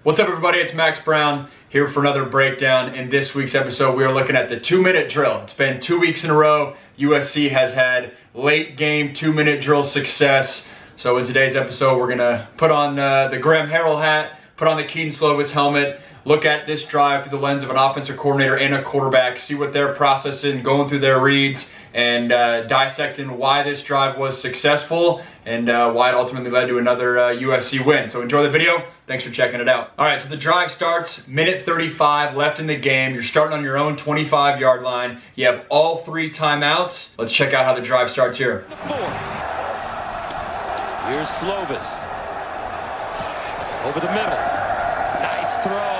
What's up, everybody? It's Max Browne here for another breakdown. In this week's episode, we are looking at the 2-minute drill. It's been 2 weeks in a row. USC has had late game 2-minute drill success. So in today's episode, we're going to put on the Graham Harrell hat, put on the Kedon Slovis helmet, look at this drive through the lens of an offensive coordinator and a quarterback, see what they're processing, going through their reads, and dissecting why this drive was successful and why it ultimately led to another USC win. So enjoy the video. Thanks for checking it out. All right, so the drive starts, minute 35 left in the game. You're starting on your own 25-yard line. You have all 3 timeouts. Let's check out how the drive starts here. Here's Slovis. Over the middle. Nice throw.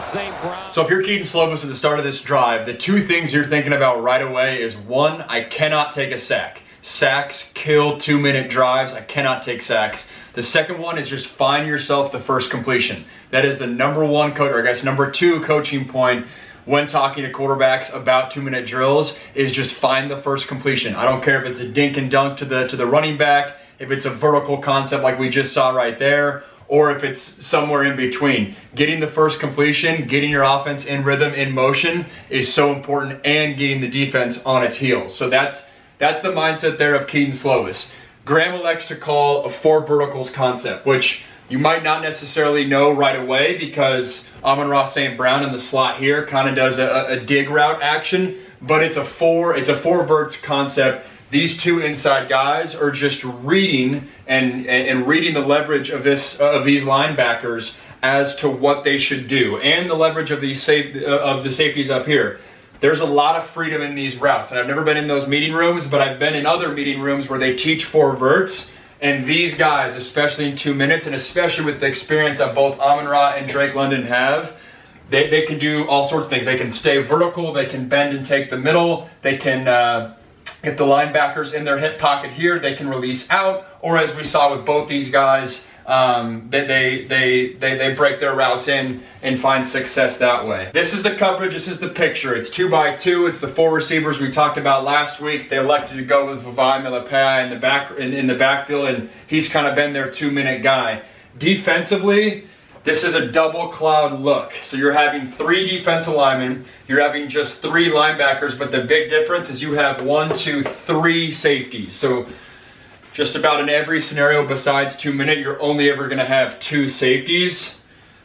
St. Brown. So if you're Kedon Slovis at the start of this drive, the 2 things you're thinking about right away is 1, I cannot take a sack. Sacks kill 2-minute drives. I cannot take sacks. The second one is just find yourself the first completion. That is the number 1 coach, or I guess number 2 coaching point when talking to quarterbacks about 2-minute drills is just find the first completion. I don't care if it's a dink and dunk to the running back, if it's a vertical concept like we just saw right there, or if it's somewhere in between. Getting the first completion, getting your offense in rhythm, in motion is so important, and getting the defense on its heels. So that's the mindset there of Kedon Slovis. Graham elects to call a 4 verticals concept, which you might not necessarily know right away because St. Brown in the slot here kind of does a dig route action, but it's a 4 verts concept. These 2 inside guys are just reading and reading the leverage of these linebackers as to what they should do, and the leverage of the safeties up here. There's a lot of freedom in these routes, and I've never been in those meeting rooms, but I've been in other meeting rooms where they teach 4 verts, and these guys, especially in 2 minutes, and especially with the experience that both Amon-Ra and Drake London have, they can do all sorts of things. They can stay vertical, they can bend and take the middle, they can if the linebackers in their hip pocket here, they can release out, or as we saw with both these guys, they break their routes in and find success that way. This is the coverage. This is the picture. It's 2 by 2. It's the 4 receivers we talked about last week. They elected to go with Vavae Malepeai in the backfield, and he's kind of been their 2-minute guy. Defensively, this is a double cloud look. So you're having 3 defensive linemen, you're having just 3 linebackers, but the big difference is you have 1, 2, 3 safeties. So just about in every scenario besides 2-minute, you're only ever going to have 2 safeties.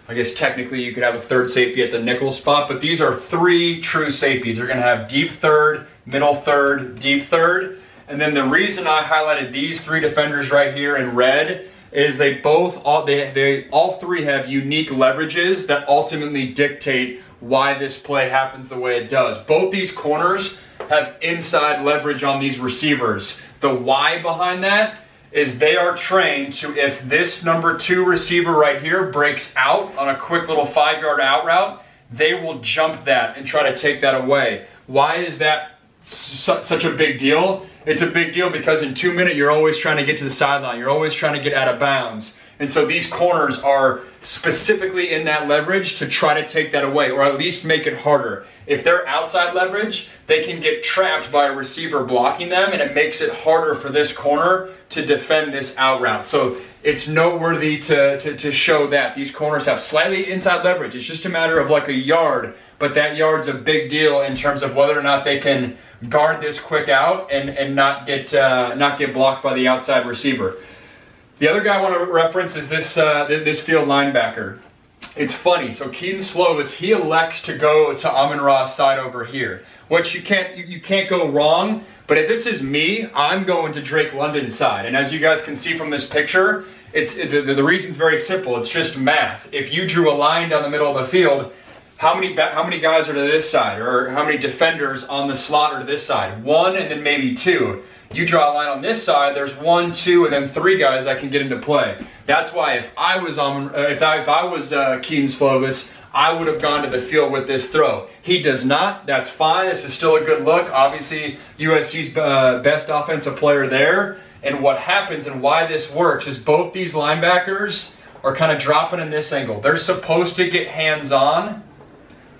I guess technically you could have a 3rd safety at the nickel spot, but these are 3 true safeties. You're going to have deep 3rd, middle 3rd, deep 3rd. And then the reason I highlighted these 3 defenders right here in red is they all 3 have unique leverages that ultimately dictate why this play happens the way it does. Both these corners have inside leverage on these receivers. The why behind that is they are trained to, if this number 2 receiver right here breaks out on a quick little 5-yard out route, they will jump that and try to take that away. Why is that such a big deal? It's a big deal because in 2-minute, you're always trying to get to the sideline. You're always trying to get out of bounds. And so these corners are specifically in that leverage to try to take that away, or at least make it harder. If they're outside leverage, they can get trapped by a receiver blocking them, and it makes it harder for this corner to defend this out route. So it's noteworthy to show that these corners have slightly inside leverage. It's just a matter of like a yard, but that yard's a big deal in terms of whether or not they can guard this quick out and not get blocked by the outside receiver. The other guy I want to reference is this field linebacker. It's funny. So Kedon Slovis, he elects to go to Amon-Ra's side over here, which you can't go wrong. But if this is me, I'm going to Drake London's side. And as you guys can see from this picture, the reason's very simple. It's just math. If you drew a line down the middle of the field, how many guys are to this side, or how many defenders on the slot are to this side? 1 and then maybe 2. You draw a line on this side, there's 1, 2, and then 3 guys that can get into play. That's why if I was Kedon Slovis, I would have gone to the field with this throw. He does not. That's fine. This is still a good look. Obviously, USC's best offensive player there. And what happens and why this works is both these linebackers are kind of dropping in this angle. They're supposed to get hands-on.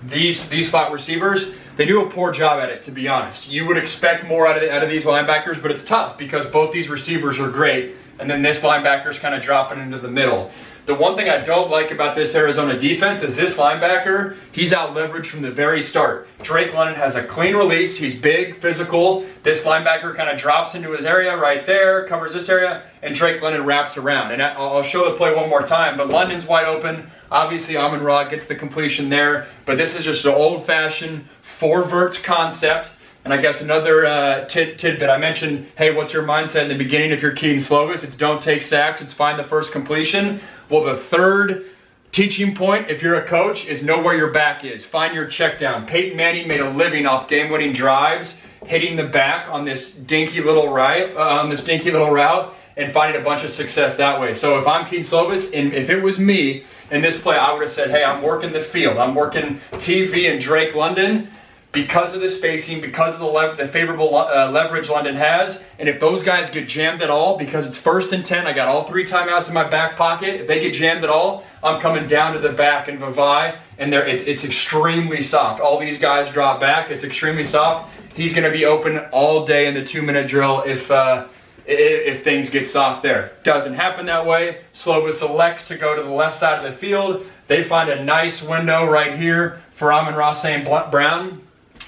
These slot receivers, they do a poor job at it, to be honest. You would expect more out of these linebackers, but it's tough because both these receivers are great. and then this linebacker's kind of dropping into the middle. The one thing I don't like about this Arizona defense is this linebacker, he's out leveraged from the very start. Drake London has a clean release. He's big, physical. This linebacker kind of drops into his area right there, covers this area, and Drake London wraps around. And I'll show the play one more time, but London's wide open. Obviously, Amon-Ra gets the completion there, but this is just an old-fashioned four-verts concept. And I guess another tidbit, I mentioned, hey, what's your mindset in the beginning if you're Kedon Slovis? It's don't take sacks, it's find the first completion. Well, the third teaching point, if you're a coach, is know where your back is. Find your check down. Peyton Manning made a living off game-winning drives, hitting the back on this dinky little route, and finding a bunch of success that way. So if I'm Kedon Slovis, and if it was me in this play, I would have said, hey, I'm working the field. I'm working TV and Drake London because of the spacing, because of the favorable leverage London has. And if those guys get jammed at all, because it's 1st and 10, I got all 3 timeouts in my back pocket. If they get jammed at all, I'm coming down to the back and Vavai, and it's extremely soft. All these guys drop back. It's extremely soft. He's going to be open all day in the 2-minute drill if things get soft there. Doesn't happen that way. Slovis elects to go to the left side of the field. They find a nice window right here for Amon-Ra St. Browne.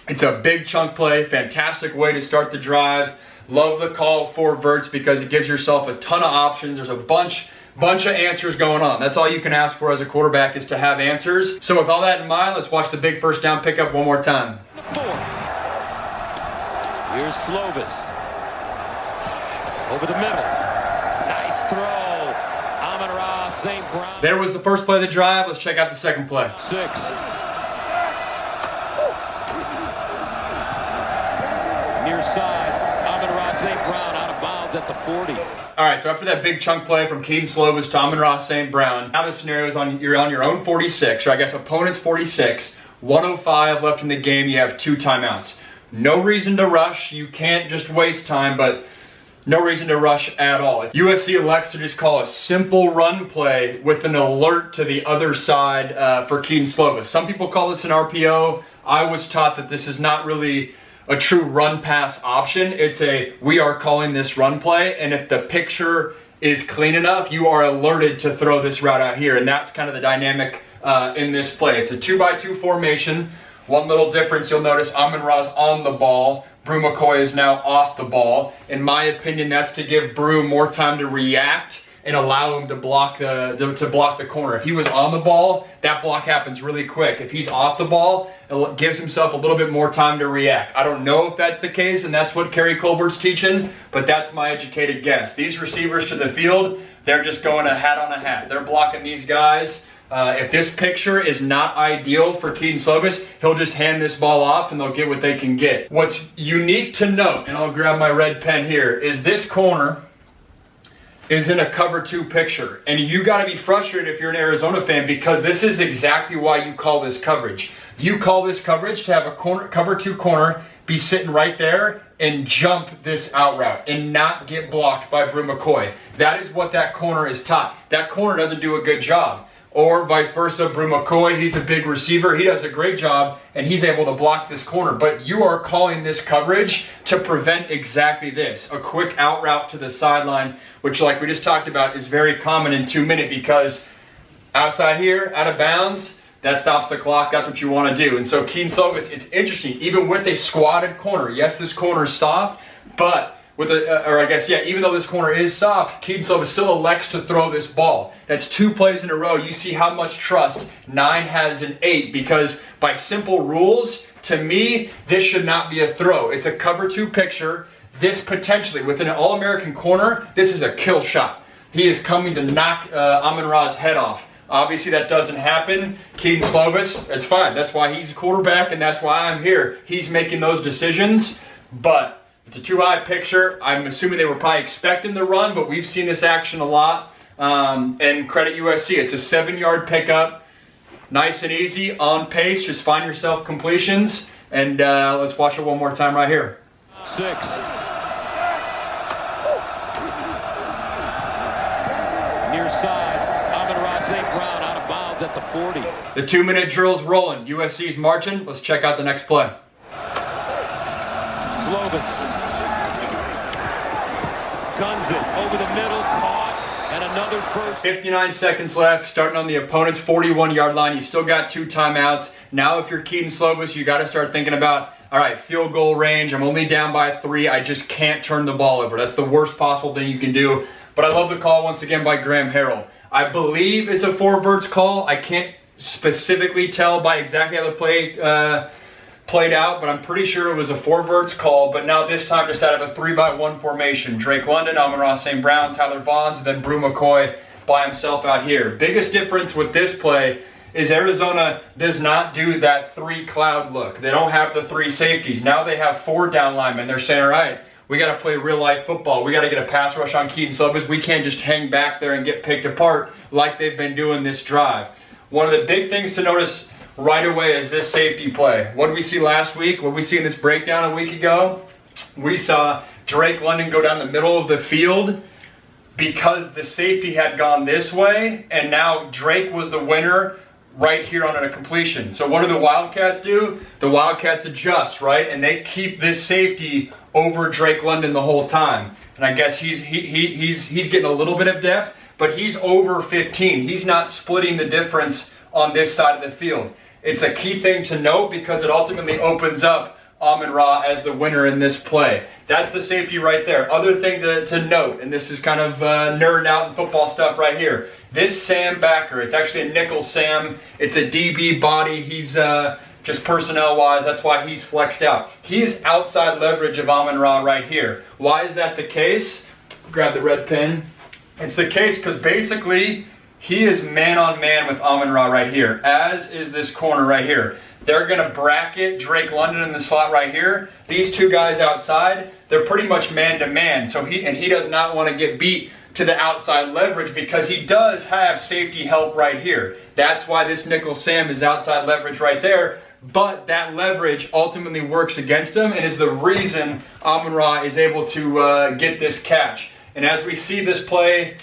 It's a big chunk play, fantastic way to start the drive. Love the call for verts because it gives yourself a ton of options. There's a bunch of answers going on. That's all you can ask for as a quarterback is to have answers. So with all that in mind, let's watch the big first down pickup one more time. Here's Slovis. Over the middle. Nice throw. Amon-Ra St. Browne. There was the first play of the drive. Let's check out the second play. 6. Near side, Amon-Ra St. Browne out of bounds at the 40. All right, so after that big chunk play from Kedon Slovis to Amon-Ra St. Browne, now the scenario is you're on your own 46, or I guess opponent's 46, 105 left in the game, you have 2 timeouts. No reason to rush. You can't just waste time, but no reason to rush at all. USC elects to just call a simple run play with an alert to the other side for Kedon Slovis. Some people call this an RPO. I was taught that this is not really a true run pass option. It's we are calling this run play, and if the picture is clean enough, you are alerted to throw this route out here, and that's kind of the dynamic in this play. It's a 2-by-2 formation. One little difference you'll notice, Amon-Ra's on the ball. Bru McCoy is now off the ball. In my opinion, that's to give Bru more time to react and allow him to block the corner. If he was on the ball, that block happens really quick. If he's off the ball, it gives himself a little bit more time to react. I don't know if that's the case, and that's what Kerry Colbert's teaching, but that's my educated guess. These receivers to the field, they're just going a hat on a hat. They're blocking these guys. If this picture is not ideal for Kedon Slovis, he'll just hand this ball off and they'll get what they can get. What's unique to note, and I'll grab my red pen here, is this corner is in a cover 2 picture. And you got to be frustrated if you're an Arizona fan because this is exactly why you call this coverage. You call this coverage to have a cover 2 corner be sitting right there and jump this out route and not get blocked by Bru McCoy. That is what that corner is taught. That corner doesn't do a good job. Or vice versa, Bru McCoy, he's a big receiver. He does a great job, and he's able to block this corner. But you are calling this coverage to prevent exactly this. A quick out route to the sideline, which like we just talked about is very common in 2-minute because outside here, out of bounds, that stops the clock. That's what you want to do. And so Kedon Slovis, it's interesting, even with a squatted corner. Yes, this corner is soft, but even though this corner is soft, Kedon Slovis still elects to throw this ball. That's 2 plays in a row. You see how much trust 9 has in 8 because by simple rules, to me, this should not be a throw. It's a cover 2 picture. This potentially, with an All-American corner, this is a kill shot. He is coming to knock Amon-Ra's head off. Obviously, that doesn't happen. Kedon Slovis, it's fine. That's why he's a quarterback, and that's why I'm here. He's making those decisions, but it's a 2-eye picture. I'm assuming they were probably expecting the run, but we've seen this action a lot. And credit USC. It's a 7-yard pickup. Nice and easy, on pace. Just find yourself completions. And let's watch it one more time right here. 6. Near side, Amon-Ra St. Browne out of bounds at the 40. The 2-minute drill's rolling. USC's marching. Let's check out the next play. Slovis Guns it over the middle, caught, and another first. 59 seconds left, starting on the opponent's 41-yard line. You still got 2 timeouts. Now if you're Kedon Slovis, you got to start thinking about, all right, field goal range. I'm only down by 3. I just can't turn the ball over. That's the worst possible thing you can do. But I love the call once again by Graham Harrell. I believe it's a 4 verts call. I can't specifically tell by exactly how the play played out, but I'm pretty sure it was a 4 verts call. But now this time just out of a 3-by-1 formation. Drake London, Amon-Ra St. Brown, Tyler Vaughns, and then Brew McCoy by himself out here. Biggest difference with this play is Arizona does not do that 3 cloud look. They don't have the 3 safeties. Now they have 4 down linemen. They're saying, all right, we got to play real life football. We got to get a pass rush on Kedon Slovis. We can't just hang back there and get picked apart like they've been doing this drive. One of the big things to notice right away is this safety play. What did we see last week? What did we see in this breakdown a week ago? We saw Drake London go down the middle of the field because the safety had gone this way, and now Drake was the winner right here on a completion. So what do the Wildcats do? The Wildcats adjust, right? And they keep this safety over Drake London the whole time. And I guess he's getting a little bit of depth, but he's over 15. He's not splitting the difference on this side of the field. It's a key thing to note because it ultimately opens up Amon-Ra as the winner in this play. That's the safety right there. Other thing to note, and this is kind of nerding out in football stuff right here. This Sam backer, it's actually a nickel Sam. It's a DB body. He's just personnel-wise, that's why he's flexed out. He is outside leverage of Amon-Ra right here. Why is that the case? Grab the red pen. It's the case because basically he is man-on-man with Amon-Ra right here, as is this corner right here. They're going to bracket Drake London in the slot right here. These 2 guys outside, they're pretty much man-to-man. So he does not want to get beat to the outside leverage because he does have safety help right here. That's why this nickel Sam is outside leverage right there. But that leverage ultimately works against him and is the reason Amon-Ra is able to get this catch. And as we see this play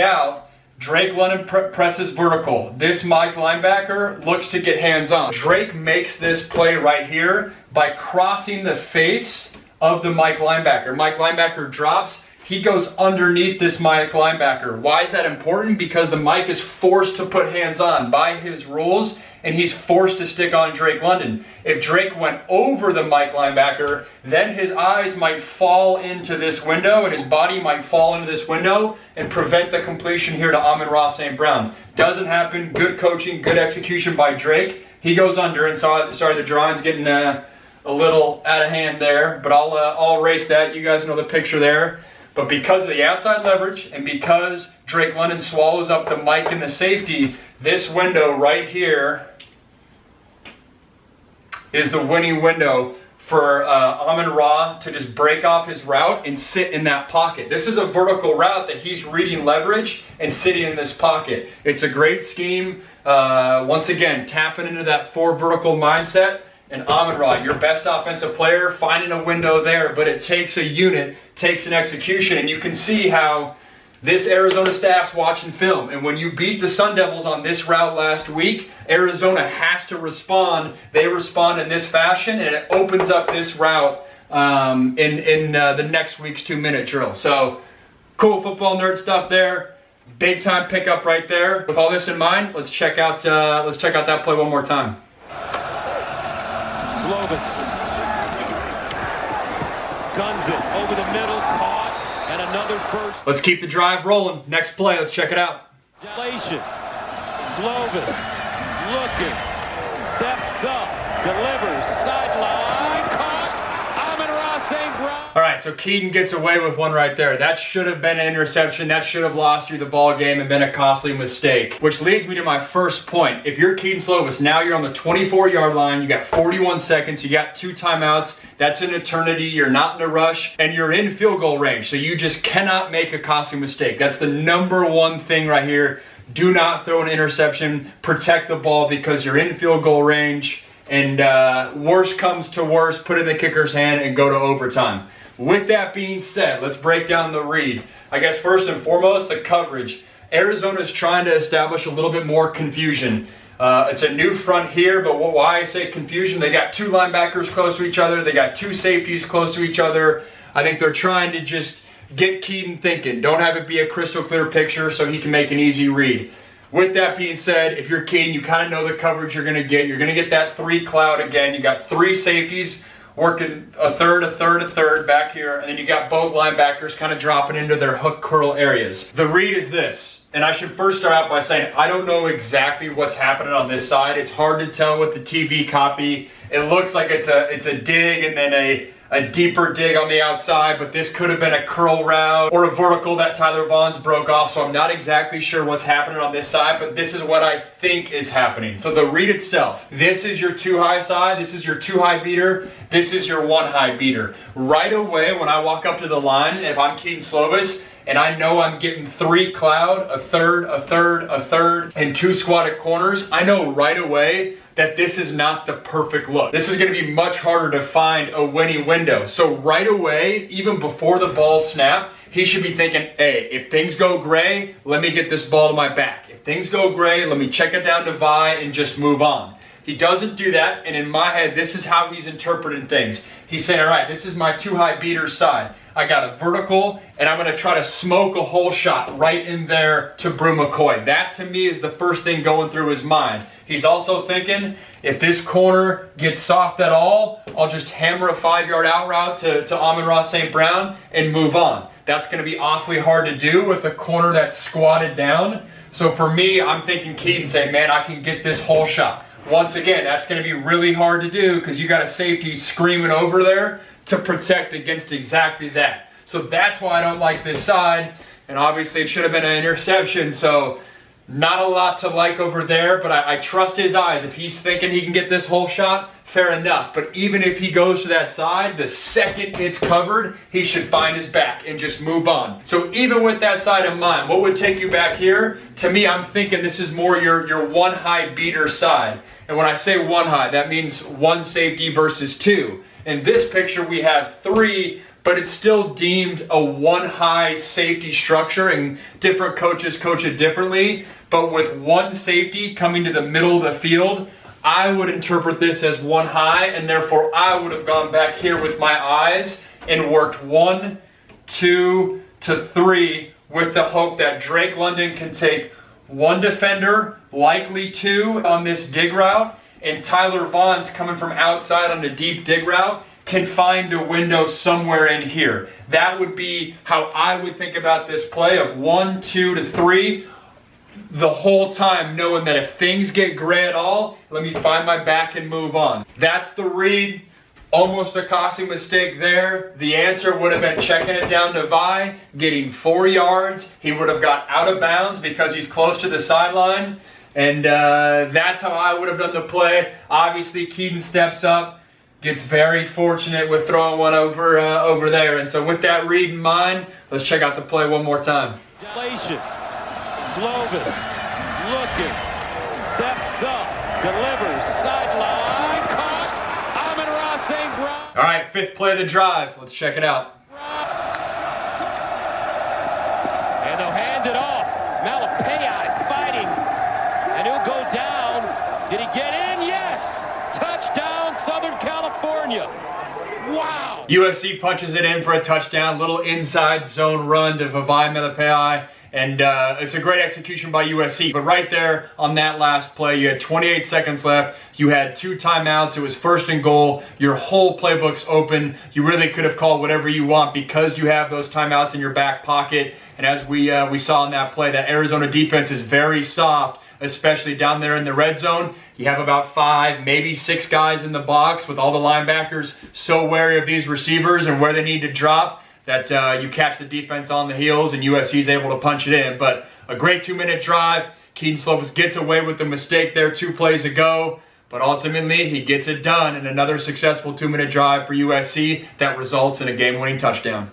out, Drake London presses vertical. This Mike linebacker looks to get hands-on. Drake makes this play right here by crossing the face of the Mike linebacker. Mike linebacker drops. He goes underneath this Mike linebacker. Why is that important? Because the Mike is forced to put hands-on by his rules, and he's forced to stick on Drake London. If Drake went over the Mike linebacker, then his eyes might fall into this window and his body might fall into this window and prevent the completion here to Amon-Ra St. Brown. Doesn't happen. Good coaching, good execution by Drake. He goes under, and sorry, the drawing's getting a little out of hand there, but I'll erase that. You guys know the picture there. But because of the outside leverage and because Drake London swallows up the Mike and the safety, this window right here is the winning window for Amon-Ra to just break off his route and sit in that pocket. This is a vertical route that he's reading leverage and sitting in this pocket. It's a great scheme. Once again, tapping into that 4 vertical mindset. And Amon-Ra, your best offensive player, finding a window there, but it takes a unit, takes an execution, and you can see how this Arizona staff's watching film. And when you beat the Sun Devils on this route last week, Arizona has to respond. They respond in this fashion, and it opens up this route in the next week's 2-minute drill. So, cool football nerd stuff there. Big time pickup right there. With all this in mind, let's check out that play one more time. Slovis guns it over the middle, caught, and another first. Let's keep the drive rolling. Next play, let's check it out. Slovis looking, steps up, delivers, sideline, caught, Amon-Ra St. Brown. All right, so Kedon gets away with one right there. That should have been an interception. That should have lost you the ball game and been a costly mistake. Which leads me to my first point. If you're Kedon Slovis, now you're on the 24-yard line. You got 41 seconds. You got 2 timeouts. That's an eternity. You're not in a rush, and you're in field goal range. So you just cannot make a costly mistake. That's the number one thing right here. Do not throw an interception. Protect the ball because you're in field goal range. And worst comes to worst, put it in the kicker's hand and go to overtime. With that being said, let's break down the read. I guess first and foremost, the coverage. Arizona's trying to establish a little bit more confusion. It's a new front here, but why I say confusion, they got 2 linebackers close to each other. They got 2 safeties close to each other. I think they're trying to just get Kedon thinking. Don't have it be a crystal clear picture so he can make an easy read. With that being said, if you're Kedon, you kind of know the coverage you're going to get. You're going to get that 3 cloud again. You got 3 safeties working a third back here, and then you got both linebackers kind of dropping into their hook curl areas. The read is this, and I should first start out by saying I don't know exactly what's happening on this side. It's hard to tell with the TV copy. It looks like it's a dig and then a deeper dig on the outside, but this could have been a curl route or a vertical that Tyler Vaughn's broke off, so I'm not exactly sure what's happening on this side, but this is what I think is happening. So the read itself, this is your 2 high side, this is your 2 high beater, this is your 1 high beater. Right away, when I walk up to the line, if I'm Kedon Slovis, and I know I'm getting 3 cloud, a third, and 2 squatted corners, I know right away that this is not the perfect look. This is going to be much harder to find a winning window. So right away, even before the ball snap, he should be thinking, hey, if things go gray, let me get this ball to my back. If things go gray, let me check it down to Vi and just move on. He doesn't do that, and in my head, this is how he's interpreting things. He's saying, all right, this is my 2 high beater side. I got a vertical, and I'm going to try to smoke a hole shot right in there to Brew McCoy. That, to me, is the first thing going through his mind. He's also thinking, if this corner gets soft at all, I'll just hammer a 5-yard out route to Amon-Ra St. Brown and move on. That's going to be awfully hard to do with a corner that's squatted down. So for me, I'm thinking Kedon saying, man, I can get this hole shot. Once again, that's going to be really hard to do because you got a safety screaming over there to protect against exactly that. So that's why I don't like this side. And obviously it should have been an interception. So not a lot to like over there, but I trust his eyes. If he's thinking he can get this whole shot, fair enough. But even if he goes to that side, the second it's covered, he should find his back and just move on. So even with that side in mind, what would take you back here? To me, I'm thinking this is more your 1 high beater side. And when I say 1 high, that means 1 safety versus 2. In this picture, we have 3, but it's still deemed a 1 high safety structure, and different coaches coach it differently. But with 1 safety coming to the middle of the field, I would interpret this as 1 high, and therefore I would have gone back here with my eyes and worked 1, 2 to 3 with the hope that Drake London can take 1 defender, likely 2 on this dig route, and Tyler Vaughn's coming from outside on the deep dig route can find a window somewhere in here. That would be how I would think about this play of 1, 2 to 3 the whole time, knowing that if things get gray at all, let me find my back and move on. That's the read. Almost a costly mistake there. The answer would have been checking it down to Vi, getting 4 yards. He would have got out of bounds because he's close to the sideline. And that's how I would have done the play. Obviously, Kedon steps up, gets very fortunate with throwing one over there. And so with that read in mind, let's check out the play one more time. Slovis looking, steps up, delivers, sideline, caught, Amon-Ra St. Brown. All right, 5th play of the drive. Let's check it out. And they'll hand it off. Malapayai fighting, and he'll go down. Did he get in? Yes! Touchdown, Southern California. Wow! USC punches it in for a touchdown. Little inside zone run to Vavae Malapayai. And it's a great execution by USC. But right there on that last play, you had 28 seconds left. You had 2 timeouts. It was 1st and goal. Your whole playbook's open. You really could have called whatever you want because you have those timeouts in your back pocket. And as we saw in that play, that Arizona defense is very soft, especially down there in the red zone. You have about 5, maybe 6 guys in the box with all the linebackers so wary of these receivers and where they need to drop that you catch the defense on the heels and USC is able to punch it in. But a great 2-minute drive. Kedon Slovis gets away with the mistake there 2 plays ago, but ultimately he gets it done in another successful 2-minute drive for USC that results in a game-winning touchdown.